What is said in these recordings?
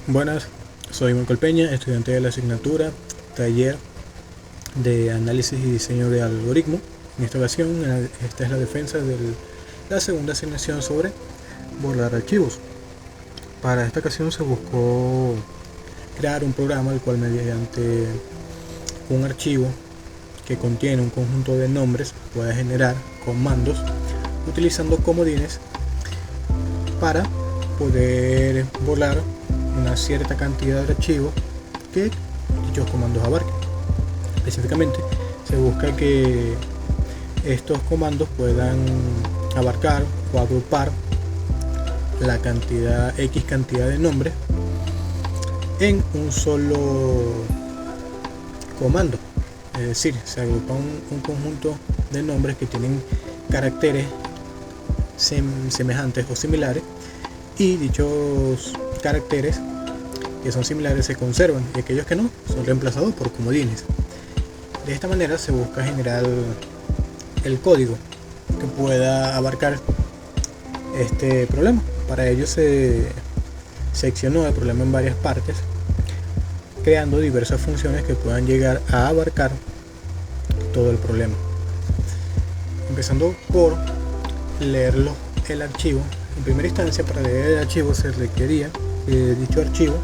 Buenas, soy Michael Peña, estudiante de la asignatura Taller de Análisis y Diseño de Algoritmo. En esta ocasión, esta es la defensa de la segunda asignación sobre borrar archivos. Para esta ocasión se buscó crear un programa el cual mediante un archivo que contiene un conjunto de nombres pueda generar comandos utilizando comodines para poder borrar una cierta cantidad de archivos que dichos comandos abarquen. Específicamente se busca que estos comandos puedan abarcar o agrupar la cantidad X cantidad de nombres en un solo comando. Es decir, se agrupa un conjunto de nombres que tienen caracteres semejantes o similares, y dichos caracteres que son similares se conservan y aquellos que no son reemplazados por comodines. De esta manera se busca generar el código que pueda abarcar este problema. Para ello se seccionó el problema en varias partes, creando diversas funciones que puedan llegar a abarcar todo el problema. Empezando por leerlo el archivo. En primera instancia, para leer el archivo se requería dicho archivo,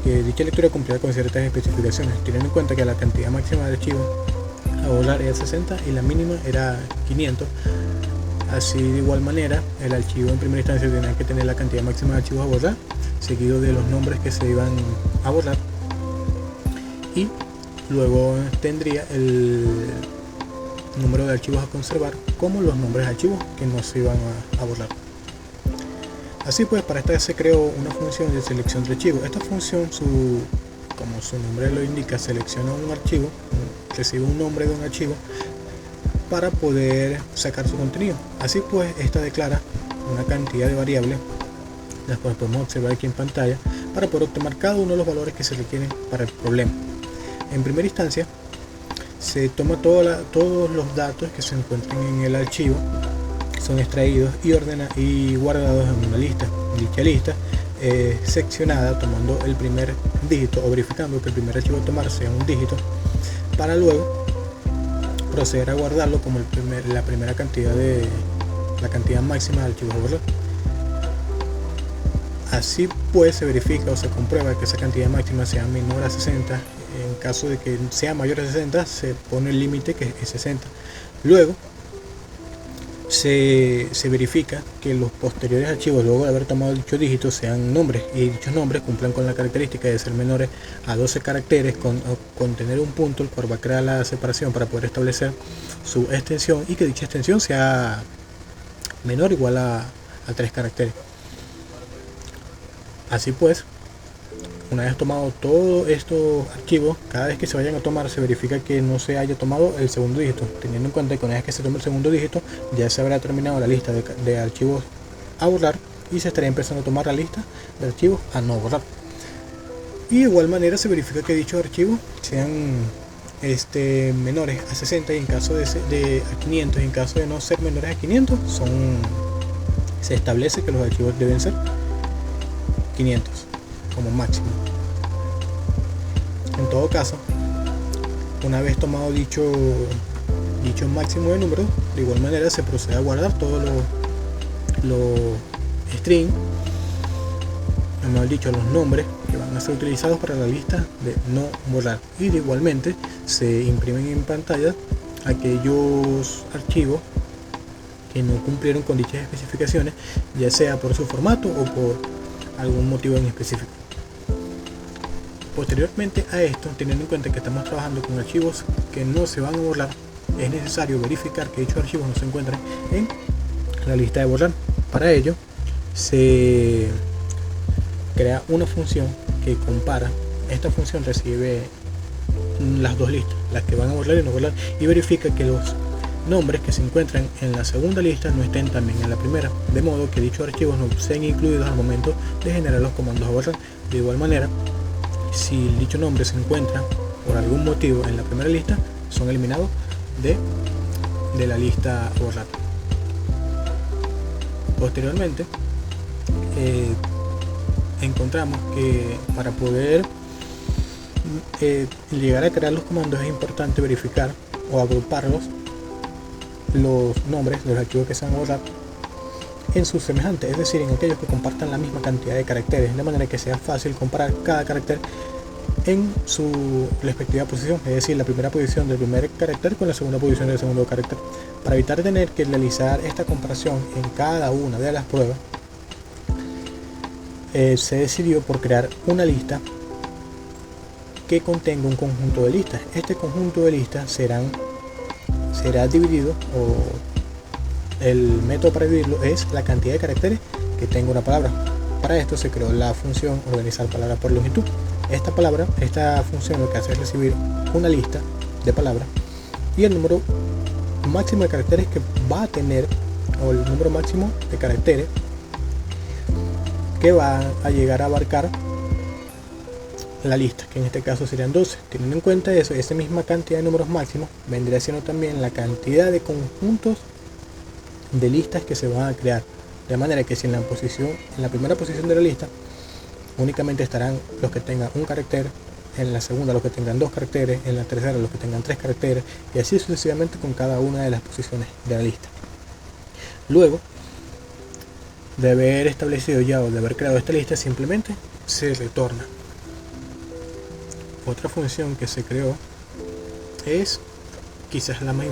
dicha lectura cumplida con ciertas especificaciones, teniendo en cuenta que la cantidad máxima de archivos a borrar era 60 y la mínima era 500. Así, de igual manera, el archivo en primera instancia tenía que tener la cantidad máxima de archivos a borrar, seguido de los nombres que se iban a borrar, y luego tendría el número de archivos a conservar como los nombres de archivos que no se iban a borrar. Así pues, para esta se creó una función de selección de archivos. Esta función, como su nombre lo indica, selecciona un archivo, recibe un nombre de un archivo para poder sacar su contenido. Así pues, esta declara una cantidad de variables, las cuales podemos observar aquí en pantalla, para poder obtener cada uno de los valores que se requieren para el problema. En primera instancia, se toma todos los datos que se encuentren en el archivo, son extraídos y guardados en una lista. Dicha lista es seccionada tomando el primer dígito o verificando que el primer archivo a tomar sea un dígito, para luego proceder a guardarlo como la cantidad máxima de archivos a borrar. Así pues, se verifica o se comprueba que esa cantidad máxima sea menor a 60. En caso de que sea mayor a 60, se pone el límite, que es 60. Luego se verifica que los posteriores archivos, luego de haber tomado dichos dígitos, sean nombres, y dichos nombres cumplan con la característica de ser menores a 12 caracteres, con tener un punto el cual va a crear la separación para poder establecer su extensión, y que dicha extensión sea menor o igual a 3 caracteres. Así pues, una vez tomado todos estos archivos, cada vez que se vayan a tomar se verifica que no se haya tomado el segundo dígito, teniendo en cuenta que una vez que se tome el segundo dígito ya se habrá terminado la lista de archivos a borrar y se estaría empezando a tomar la lista de archivos a no borrar. Y de igual manera se verifica que dichos archivos sean menores a 60 y en caso de a 500, y en caso de no ser menores a 500 se establece que los archivos deben ser 500 como máximo. En todo caso, una vez tomado dicho máximo de números, de igual manera se procede a guardar todos los strings, mejor dicho, los nombres que van a ser utilizados para la lista de no borrar, y de igualmente se imprimen en pantalla aquellos archivos que no cumplieron con dichas especificaciones, ya sea por su formato o por algún motivo en específico. Posteriormente a esto, teniendo en cuenta que estamos trabajando con archivos que no se van a borrar, es necesario verificar que dichos archivos no se encuentran en la lista de borrar. Para ello se crea una función que compara. Esta función recibe las dos listas, las que van a borrar y no borrar, y verifica que los nombres que se encuentran en la segunda lista no estén también en la primera, de modo que dichos archivos no sean incluidos al momento de generar los comandos a borrar. De igual manera, si dicho nombre se encuentra por algún motivo en la primera lista, son eliminados de la lista a borrar. Posteriormente, encontramos que para poder llegar a crear los comandos es importante verificar o agruparlos, los nombres de los archivos que se van a borrar, en sus semejantes, es decir, en aquellos que compartan la misma cantidad de caracteres, de manera que sea fácil comparar cada carácter en su respectiva posición, es decir, la primera posición del primer carácter con la segunda posición del segundo carácter. Para evitar tener que realizar esta comparación en cada una de las pruebas, se decidió por crear una lista que contenga un conjunto de listas. Este conjunto de listas será dividido, o el método para dividirlo es la cantidad de caracteres que tenga una palabra. Para esto se creó la función organizar palabras por longitud. Esta función lo que hace es recibir una lista de palabras y el número máximo de caracteres que va a tener, o el número máximo de caracteres que va a llegar a abarcar la lista, que en este caso serían 12. Teniendo en cuenta eso, esa misma cantidad de números máximos vendría siendo también la cantidad de conjuntos de listas que se van a crear, de manera que si en la primera posición de la lista únicamente estarán los que tengan un carácter, en la segunda los que tengan 2 caracteres, en la tercera los que tengan 3 caracteres, y así sucesivamente con cada una de las posiciones de la lista. Luego de haber establecido ya o de haber creado esta lista, simplemente se retorna. Otra función que se creó es quizás la más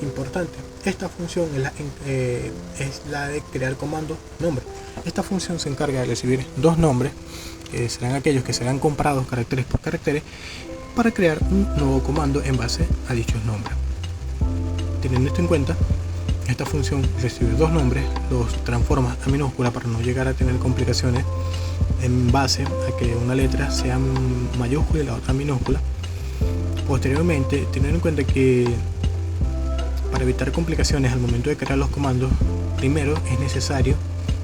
importante. Esta función es la de crear comandos nombre. Esta función se encarga de recibir 2 nombres, que serán aquellos que serán comparados caracteres por caracteres, para crear un nuevo comando en base a dichos nombres. Teniendo esto en cuenta, esta función recibe 2 nombres, los transforma a minúscula para no llegar a tener complicaciones en base a que una letra sea mayúscula y la otra minúscula. Posteriormente, teniendo en cuenta que para evitar complicaciones al momento de crear los comandos, primero es necesario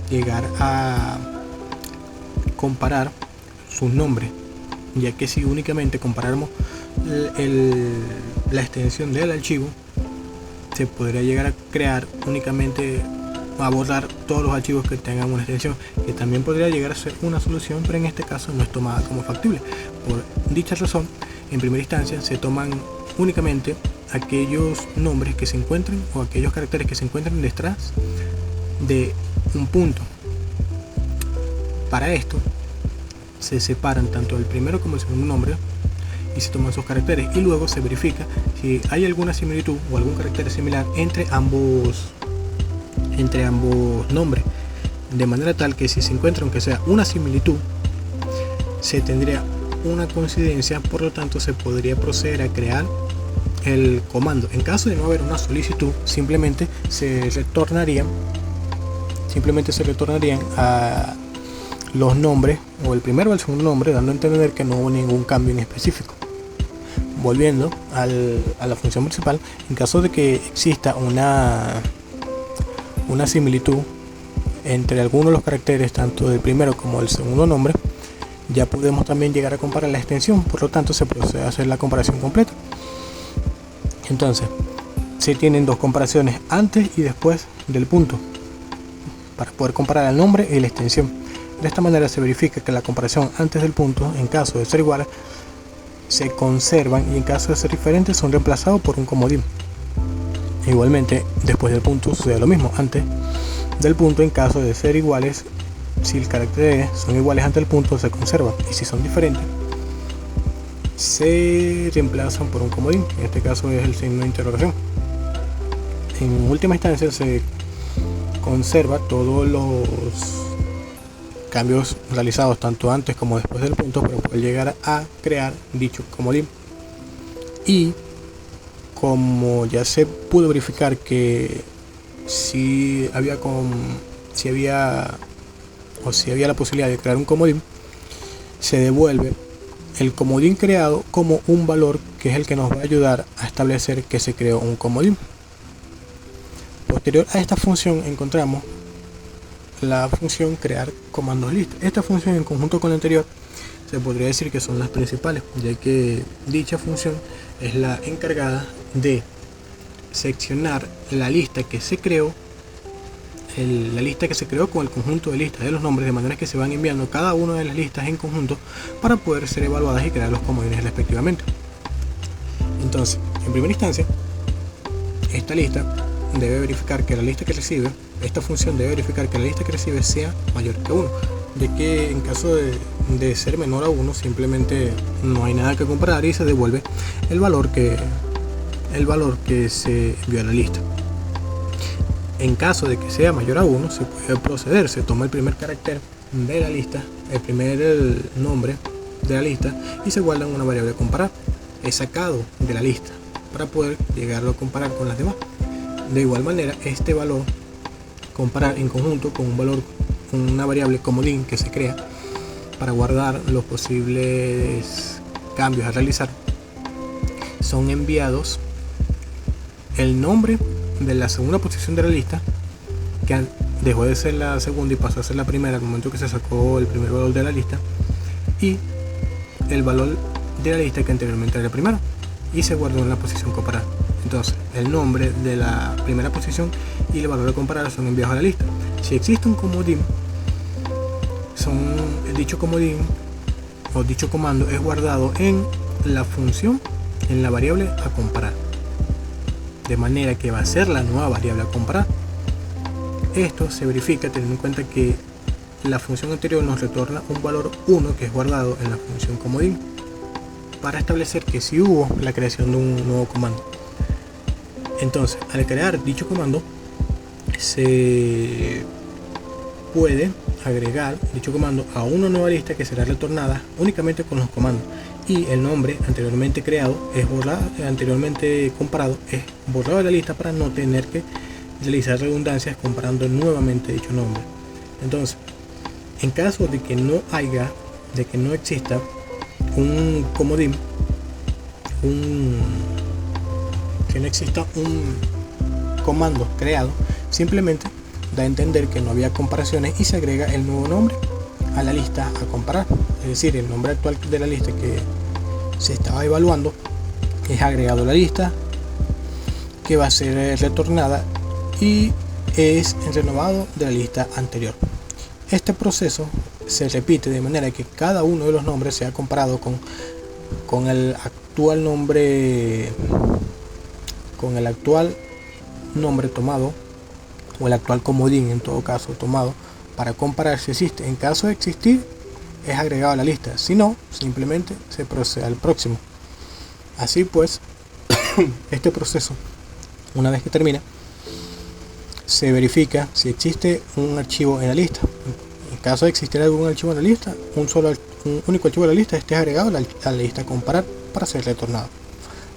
llegar a comparar sus nombres, ya que si únicamente comparamos la extensión del archivo, se podría llegar a crear únicamente, a borrar todos los archivos que tengan una extensión, que también podría llegar a ser una solución, pero en este caso no es tomada como factible. Por dicha razón, en primera instancia se toman únicamente aquellos nombres que se encuentren, o aquellos caracteres que se encuentren detrás de un punto. Para esto se separan tanto el primero como el segundo nombre y se toman sus caracteres, y luego se verifica si hay alguna similitud o algún carácter similar entre ambos nombres, de manera tal que si se encuentra aunque sea una similitud, se tendría una coincidencia, por lo tanto se podría proceder a crear el comando. En caso de no haber una solicitud, simplemente se retornarían a los nombres, o el primero o el segundo nombre, dando a entender que no hubo ningún cambio en específico. Volviendo a la función principal, en caso de que exista una similitud entre algunos de los caracteres, tanto del primero como del segundo nombre, ya podemos también llegar a comparar la extensión, por lo tanto se procede a hacer la comparación completa. Entonces, se tienen 2 comparaciones antes y después del punto, para poder comparar el nombre y la extensión. De esta manera se verifica que la comparación antes del punto, en caso de ser iguales, se conservan, y en caso de ser diferentes son reemplazados por un comodín. Igualmente, después del punto sucede lo mismo. Antes del punto, en caso de ser iguales, si los caracteres son iguales antes del punto, se conservan, y si son diferentes, se reemplazan por un comodín. En este caso es el signo de interrogación. En última instancia se conserva todos los cambios realizados tanto antes como después del punto para poder llegar a crear dicho comodín. Y como ya se pudo verificar que si había la posibilidad de crear un comodín, se devuelve el comodín creado como un valor, que es el que nos va a ayudar a establecer que se creó un comodín. Posterior a esta función encontramos la función crear comandos lista. Esta función, en conjunto con la anterior, se podría decir que son las principales, ya que dicha función es la encargada de seccionar la lista que se creó la lista que se creó con el conjunto de listas de los nombres, de manera que se van enviando cada una de las listas en conjunto para poder ser evaluadas y crear los comodines respectivamente. Entonces, en primera instancia, esta lista debe verificar que la lista que recibe, esta función debe verificar que la lista que recibe sea mayor que 1, de que en caso de ser menor a 1 simplemente no hay nada que comparar y se devuelve el valor que se envió a la lista. En caso de que sea mayor a 1 se puede proceder, se toma el primer carácter de la lista, el nombre de la lista, y se guarda en una variable comparar. Es sacado de la lista para poder llegarlo a comparar con las demás. De igual manera, este valor comparar en conjunto con una variable comodín que se crea para guardar los posibles cambios a realizar, son enviados el nombre de la segunda posición de la lista, que dejó de ser la segunda y pasó a ser la primera al momento que se sacó el primer valor de la lista, y el valor de la lista que anteriormente era el primero, y se guardó en la posición comparar. Entonces, el nombre de la primera posición y el valor de comparar son enviados a la lista. Si existe un comodín, dicho comodín o dicho comando es guardado en la función, en la variable a comparar, de manera que va a ser la nueva variable a comparar. Esto se verifica teniendo en cuenta que la función anterior nos retorna un valor 1 que es guardado en la función comodín, para establecer que sí hubo la creación de un nuevo comando. Entonces, al crear dicho comando, se puede agregar dicho comando a una nueva lista que será retornada únicamente con los comandos, y el nombre anteriormente creado anteriormente comparado es borrado de la lista para no tener que realizar redundancias comparando nuevamente dicho nombre. Entonces, en caso de que no exista un comodín, que no exista un comando creado, simplemente da a entender que no había comparaciones y se agrega el nuevo nombre a la lista a comparar. Es decir, el nombre actual de la lista que se estaba evaluando es agregado a la lista, que va a ser retornada y es renovado de la lista anterior. Este proceso se repite de manera que cada uno de los nombres sea comparado con el actual nombre tomado, o el actual comodín en todo caso tomado, para comparar si existe. En caso de existir, es agregado a la lista; si no, simplemente se procede al próximo. Así pues, este proceso, una vez que termina, se verifica si existe un archivo en la lista. En caso de existir algún archivo en la lista, un único archivo de la lista esté agregado a la lista a comparar para ser retornado.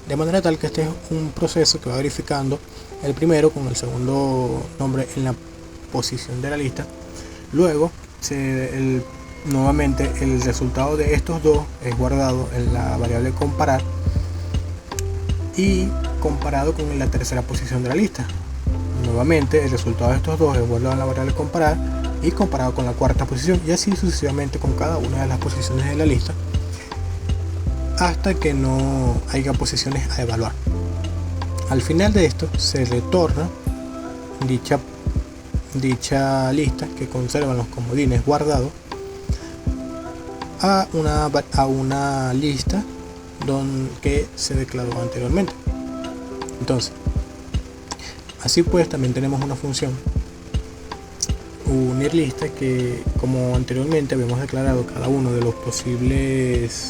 De manera tal que este es un proceso que va verificando el primero con el segundo nombre en la posición de la lista. Luego, nuevamente el resultado de estos dos es guardado en la variable comparar y comparado con la tercera posición de la lista. Nuevamente el resultado de estos dos es guardado en la variable comparar y comparado con la cuarta posición, y así sucesivamente con cada una de las posiciones de la lista, hasta que no haya posiciones a evaluar. Al final de esto se retorna dicha lista que conserva los comodines guardados a una lista que se declaró anteriormente. Entonces, así pues, también tenemos una función unir listas que, como anteriormente habíamos declarado, cada uno de las posibles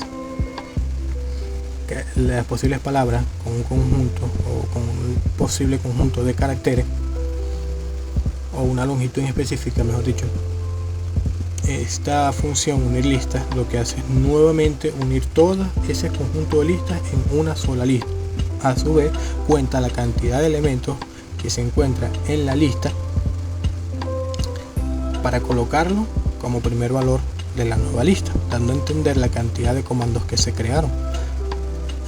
palabras con un conjunto o con un posible conjunto de caracteres, o una longitud específica, mejor dicho. Esta función unir listas lo que hace es nuevamente unir todo ese conjunto de listas en una sola lista. A su vez, cuenta la cantidad de elementos que se encuentra en la lista para colocarlo como primer valor de la nueva lista, dando a entender la cantidad de comandos que se crearon.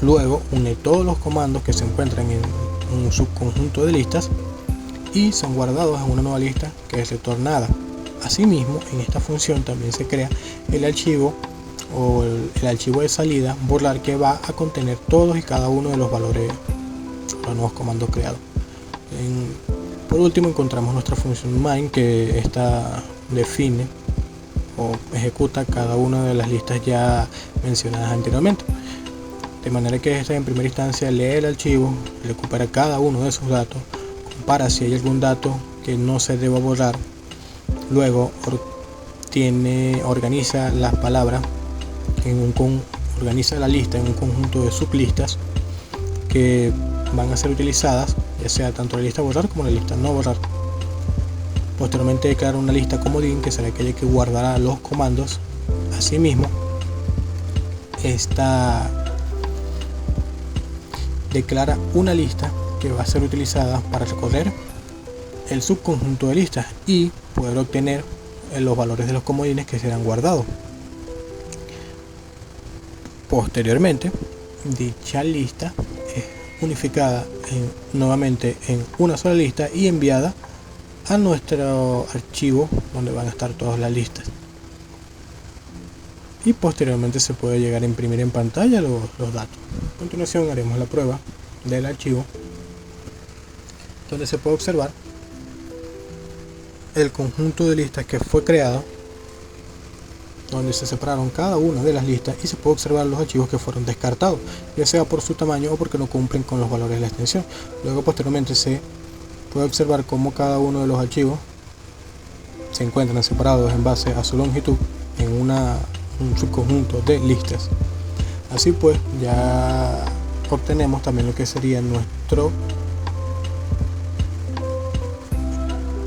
Luego une todos los comandos que se encuentran en un subconjunto de listas y son guardados en una nueva lista que es retornada. Asimismo, en esta función también se crea el archivo o el archivo de salida burlar, que va a contener todos y cada uno de los valores, los nuevos comandos creados. Por último encontramos nuestra función main, que esta define o ejecuta cada una de las listas ya mencionadas anteriormente, de manera que esta en primera instancia lee el archivo, recupera cada uno de sus datos, compara si hay algún dato que no se deba borrar, luego organiza las palabras organiza la lista en un conjunto de sublistas que van a ser utilizadas, ya sea tanto la lista borrar como la lista no borrar. Posteriormente declara una lista comodín, que será aquella que guardará los comandos. Asimismo, esta declara una lista que va a ser utilizada para recorrer el subconjunto de listas y poder obtener los valores de los comodines que serán guardados. Posteriormente, dicha lista es unificada nuevamente en una sola lista y enviada a nuestro archivo donde van a estar todas las listas, y posteriormente se puede llegar a imprimir en pantalla los datos. A continuación haremos la prueba del archivo, donde se puede observar el conjunto de listas que fue creado, donde se separaron cada una de las listas, y se puede observar los archivos que fueron descartados, ya sea por su tamaño o porque no cumplen con los valores de la extensión. Luego posteriormente se puede observar cómo cada uno de los archivos se encuentran separados en base a su longitud en un subconjunto de listas. Así pues, ya obtenemos también lo que sería nuestro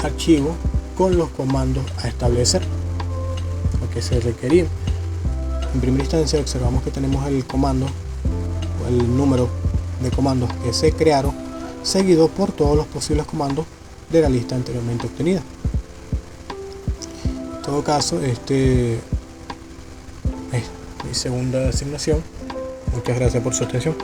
archivo con los comandos a establecer, lo que se requería. En primera instancia observamos que tenemos el comando o el número de comandos que se crearon, seguido por todos los posibles comandos de la lista anteriormente obtenida. En todo caso, este es mi segunda asignación. Muchas gracias por su atención.